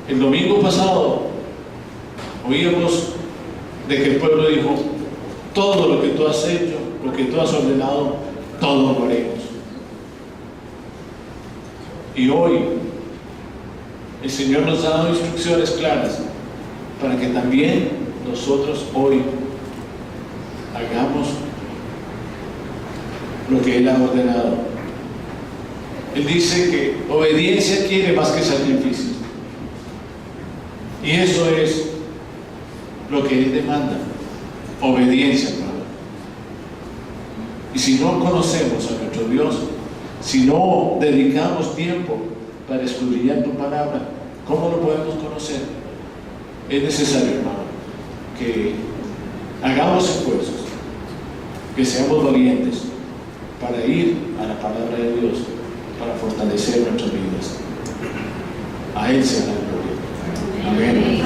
El domingo pasado oíamos de que el pueblo dijo: todo lo que tú has hecho, lo que tú has ordenado, todo lo haremos. Y hoy el Señor nos ha dado instrucciones claras para que también nosotros hoy hagamos lo que Él ha ordenado. Él dice que obediencia quiere más que sacrificios. Y eso es lo que Él demanda: obediencia, hermano. Y si no conocemos a nuestro Dios, si no dedicamos tiempo para escudriñar tu palabra, ¿cómo lo podemos conocer? Es necesario, hermano, que hagamos esfuerzos, que seamos valientes para ir a la palabra de Dios, para fortalecer nuestras vidas. A Él sea la gloria. Amén.